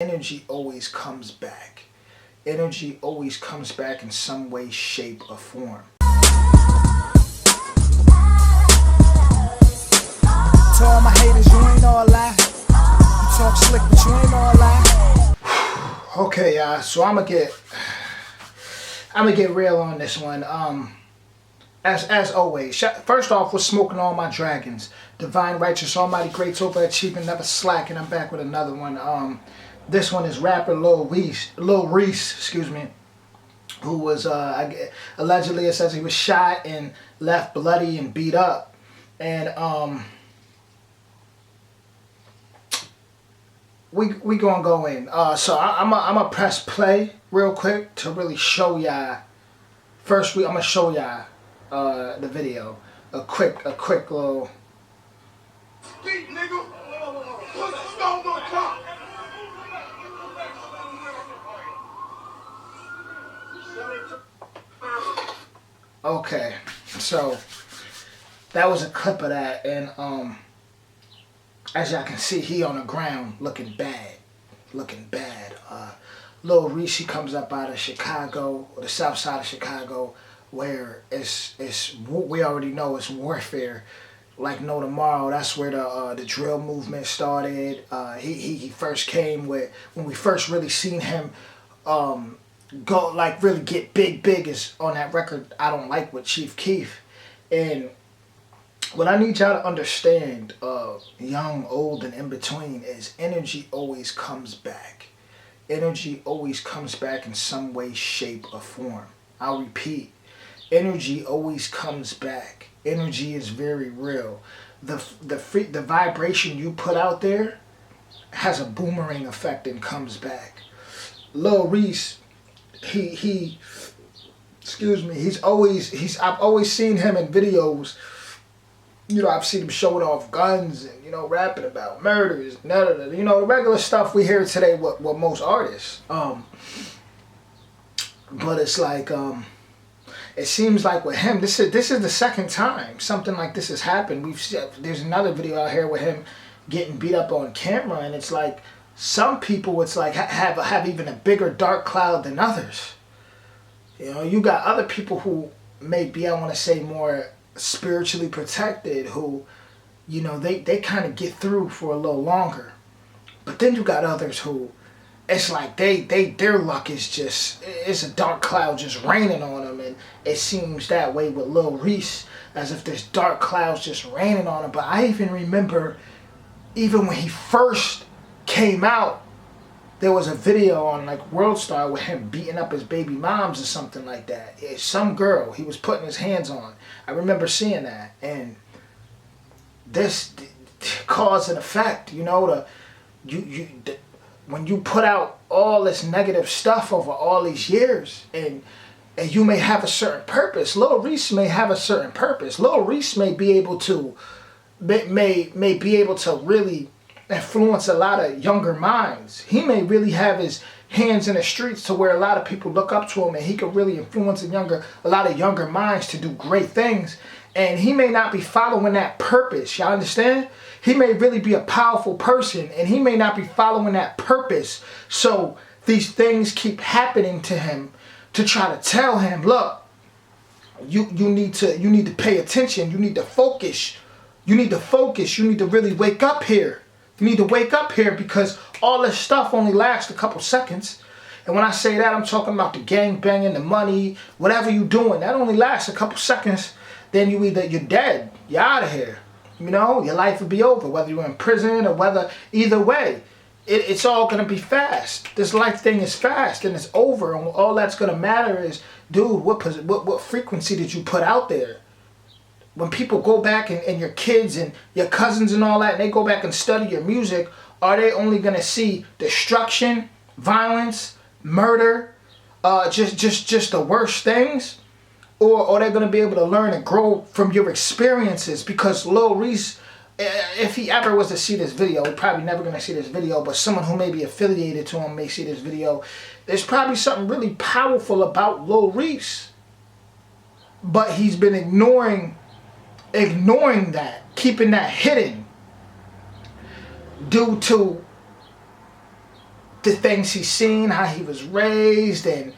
Energy always comes back. Energy always comes back in some way, shape, or form. To all my haters, you ain't all lie. You talk slick, but you ain't all lie. Okay, y'all. So I'm gonna get real on this one. As always, first off, we're smoking all my dragons. Divine, righteous, almighty, great, overachieving, never slacking. I'm back with another one. This one is rapper Lil Reese, excuse me, who was allegedly, it says he was shot and left bloody and beat up, and we gonna go in. So I'm gonna press play real quick to really show y'all. First, I'm gonna show y'all the video. A quick little. Speak, nigga. Put a stone on top. Okay, so that was a clip of that, and as y'all can see, he on the ground looking bad. Lil Reese comes up out of Chicago, or the south side of Chicago, where we already know it's warfare like no tomorrow. That's where the drill movement started. He first came when we first really seen him go like really get big is on that record I Don't Like with Chief Keef. And what I need y'all to understand, young, old, and in between, is energy always comes back. Energy always comes back in some way, shape, or form. I'll repeat. Energy always comes back. Energy is very real. The vibration you put out there has a boomerang effect and comes back. Lil Reese, I've always seen him in videos. You know, I've seen him showing off guns and, you know, rapping about murders, you know, the regular stuff we hear today with most artists. But it's like, it seems like with him, this is the second time something like this has happened. There's another video out here with him getting beat up on camera, and it's like some people, it's like have even a bigger dark cloud than others. You know, you got other people who may be, I want to say, more spiritually protected, who, you know, they kind of get through for a little longer. But then you got others who, it's like their luck is just, it's a dark cloud just raining on them, and it seems that way with Lil Reese, as if there's dark clouds just raining on him. But I even remember, even when he first came out, there was a video on like World Star with him beating up his baby moms or something like that. It's some girl he was putting his hands on. I remember seeing that, and this cause and effect. You know, when you put out all this negative stuff over all these years, and you may have a certain purpose. Lil Reese may have a certain purpose. Lil Reese may be able to really influence a lot of younger minds. He may really have his hands in the streets to where a lot of people look up to him, and he could really influence a lot of younger minds to do great things. And he may not be following that purpose. Y'all understand? He may really be a powerful person, and he may not be following that purpose. So these things keep happening to him to try to tell him, look, you need to pay attention. You need to focus. You need to really wake up here. You need to wake up here, because all this stuff only lasts a couple seconds. And when I say that, I'm talking about the gang banging, the money, whatever you're doing. That only lasts a couple seconds. Then you're dead. You're out of here. You know, your life will be over, whether you're in prison or either way. It's all going to be fast. This life thing is fast, and it's over. And all that's going to matter is, dude, what frequency did you put out there? When people go back and your kids and your cousins and all that, and they go back and study your music, are they only going to see destruction, violence, murder, just the worst things? Or are they going to be able to learn and grow from your experiences? Because Lil Reese, if he ever was to see this video, he's probably never going to see this video, but someone who may be affiliated to him may see this video. There's probably something really powerful about Lil Reese. But he's been ignoring that, keeping that hidden, due to the things he's seen, how he was raised, and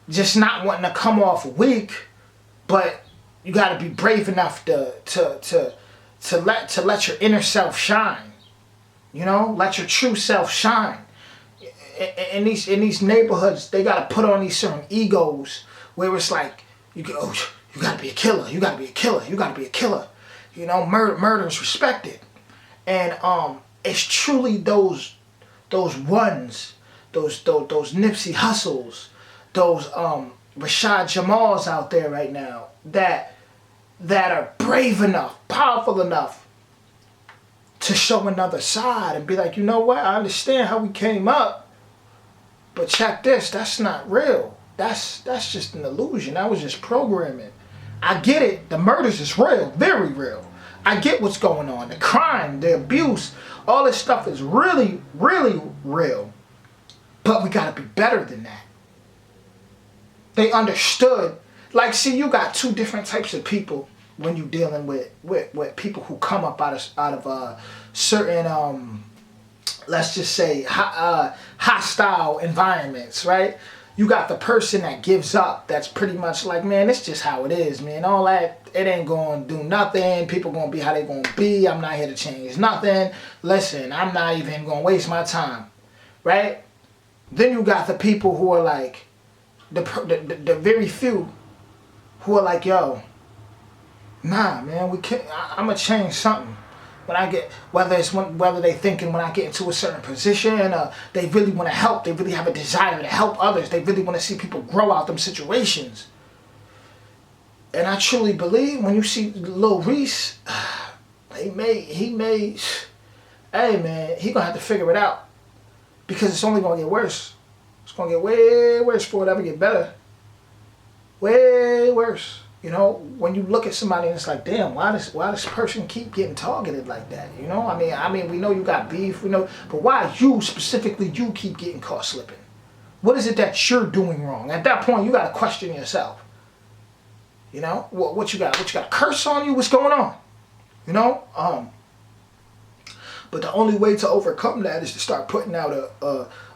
just not wanting to come off weak, but you got to be brave enough to let your inner self shine. You know, let your true self shine. In these neighborhoods, they got to put on these certain egos where it's like, you got to be a killer, you got to be a killer, you got to be a killer. You know, murder is respected, and it's truly those ones, those Nipsey Hussles, those Rashad Jamals out there right now that are brave enough, powerful enough to show another side and be like, you know what, I understand how we came up, but check this, that's not real. That's just an illusion. That was just programming. I get it, the murders is real, very real. I get what's going on, the crime, the abuse, all this stuff is really, really real. But we gotta be better than that. They understood. Like, see, you got two different types of people when you're dealing with people who come up out of certain, let's just say, hostile environments, right? You got the person that gives up, that's pretty much like, man, it's just how it is, man. All that, it ain't going to do nothing. People going to be how they going to be. I'm not here to change nothing. Listen, I'm not even going to waste my time, right? Then you got the people who are like, the very few who are like, yo, nah, man, we can't. I'm gonna change something. When I get, whether they thinking when I get into a certain position, they really want to help. They really have a desire to help others. They really want to see people grow out them situations. And I truly believe when you see Lil Reese, he may, hey man, he gonna have to figure it out, because it's only gonna get worse. It's gonna get way worse before it ever get better. Way worse. You know, when you look at somebody and it's like, damn, why this person keep getting targeted like that? You know, I mean, we know you got beef, we know, but why you specifically, you keep getting caught slipping? What is it that you're doing wrong? At that point, you got to question yourself. You know, what you got? What you got? A curse on you? What's going on? You know, but the only way to overcome that is to start putting out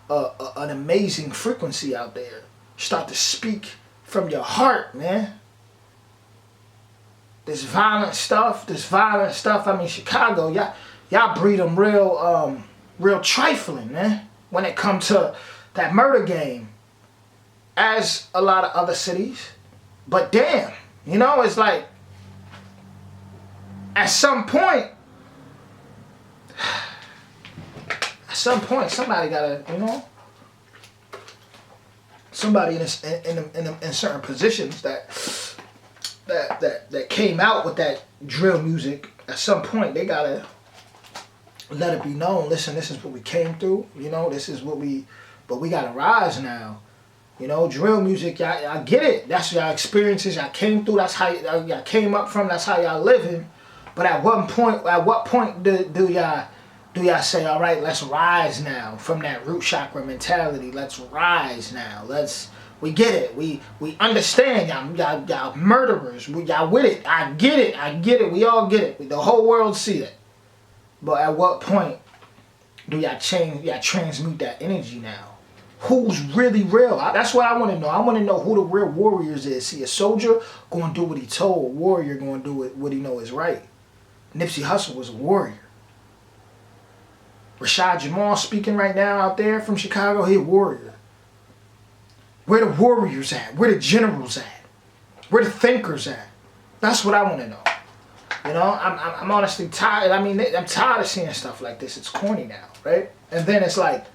an amazing frequency out there. Start to speak from your heart, man. This violent stuff. I mean, Chicago, y'all breed them real trifling, man. When it comes to that murder game, as a lot of other cities. But damn, you know, it's like, at some point, somebody gotta, you know, somebody in certain positions that came out with that drill music, at some point they gotta let it be known, listen, this is what we came through, you know, this is what but we gotta rise now. You know, drill music, y'all get it. That's y'all experiences, y'all came through, that's how y'all came up from, that's how y'all living. But at what point do y'all say, all right, let's rise now from that root chakra mentality. Let's rise now. We get it. We understand y'all murderers. Y'all with it. I get it. We all get it. The whole world see it. But at what point do y'all transmute that energy now? Who's really real? That's what I want to know. I want to know who the real warriors is. See, a soldier going to do what he told. A warrior going to do what he know is right. Nipsey Hussle was a warrior. Rashad Jamal speaking right now out there from Chicago, he a warrior. Where the warriors at? Where the generals at? Where the thinkers at? That's what I want to know. You know, I'm honestly tired. I mean, I'm tired of seeing stuff like this. It's corny now, right? And then it's like,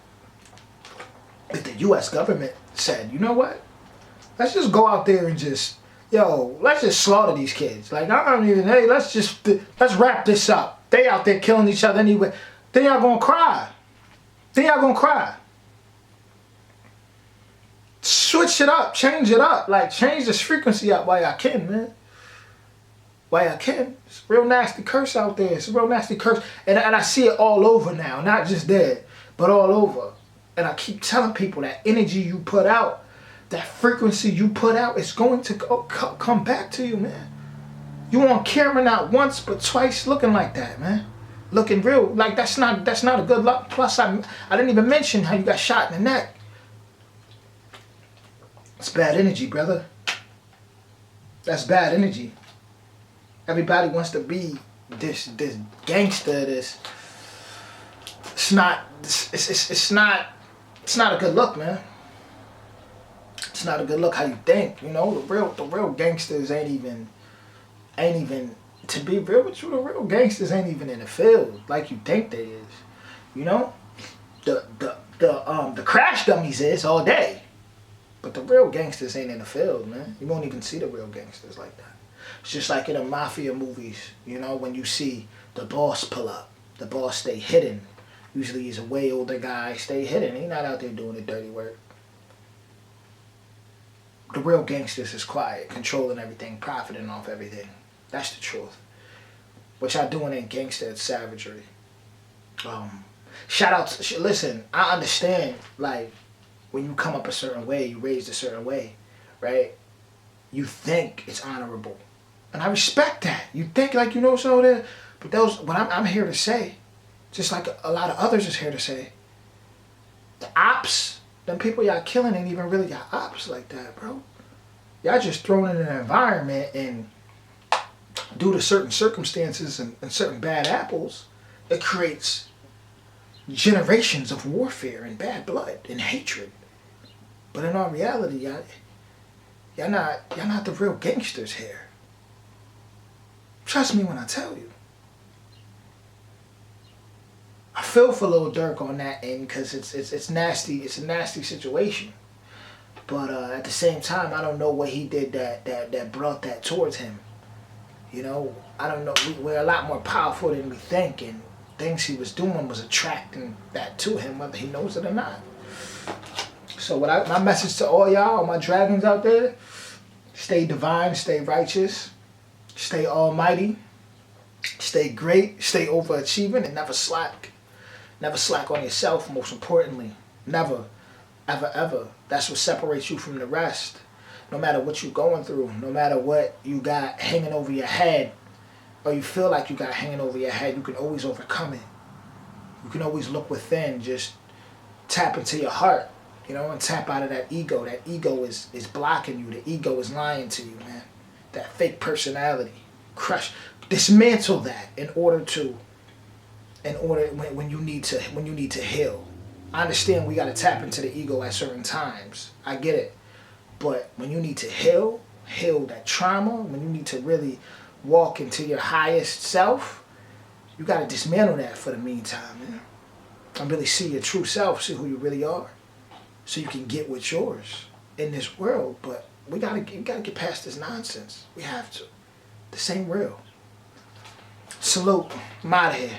if the U.S. government said, you know what? Let's just go out there and let's just slaughter these kids. Like, I don't even, hey, let's wrap this up. They out there killing each other anyway. Then y'all gonna cry. Switch it up, change it up. Like, change this frequency up while y'all can, man. While y'all can. It's a real nasty curse out there. It's a real nasty curse. And I see it all over now. Not just there, but all over. And I keep telling people that energy you put out, that frequency you put out, is going to come back to you, man. You on camera not once, but twice looking like that, man. looking real. Like, that's not a good look. Plus, I didn't even mention how you got shot in the neck. It's bad energy, brother. That's bad energy. Everybody wants to be this gangster. It's not a good look, man. It's not a good look how you think, you know. The real gangsters ain't even to be real with you, the real gangsters ain't even in the field like you think they is. You know? The crash dummies is all day. But the real gangsters ain't in the field, man. You won't even see the real gangsters like that. It's just like in the mafia movies, you know, when you see the boss pull up, the boss stay hidden. Usually he's a way older guy, stay hidden. He's not out there doing the dirty work. The real gangsters is quiet, controlling everything, profiting off everything. That's the truth. What y'all doing ain't gangster, it's savagery. Shout out to, listen, I understand, like, when you come up a certain way, you raised a certain way, right? You think it's honorable. And I respect that. You think like you know so there, but those, what I'm here to say, just like a lot of others is here to say, the ops, them people y'all killing ain't even really y'all ops like that, bro. Y'all just thrown in an environment, and due to certain circumstances and certain bad apples, it creates generations of warfare and bad blood and hatred. But in all reality, y'all not the real gangsters here. Trust me when I tell you. I feel for Lil Durk on that end because it's nasty. It's a nasty situation. But at the same time, I don't know what he did that brought that towards him. You know, I don't know. We're a lot more powerful than we think, and things he was doing was attracting that to him, whether he knows it or not. So my message to all y'all, all my dragons out there, stay divine, stay righteous, stay almighty, stay great, stay overachieving, and never slack. Never slack on yourself, most importantly. Never, ever, ever. That's what separates you from the rest. No matter what you're going through, no matter what you got hanging over your head, or you feel like you got hanging over your head, you can always overcome it. You can always look within, just tap into your heart, you know, and tap out of that ego. That ego is blocking you. The ego is lying to you, man. That fake personality. Dismantle that when you need to heal. I understand we gotta tap into the ego at certain times. I get it. But when you need to heal that trauma, when you need to really walk into your highest self, you gotta dismantle that for the meantime, man. And really see your true self, see who you really are. So you can get what's yours in this world. But we gotta get past this nonsense. We have to. This ain't real. Salute. I'm out of here.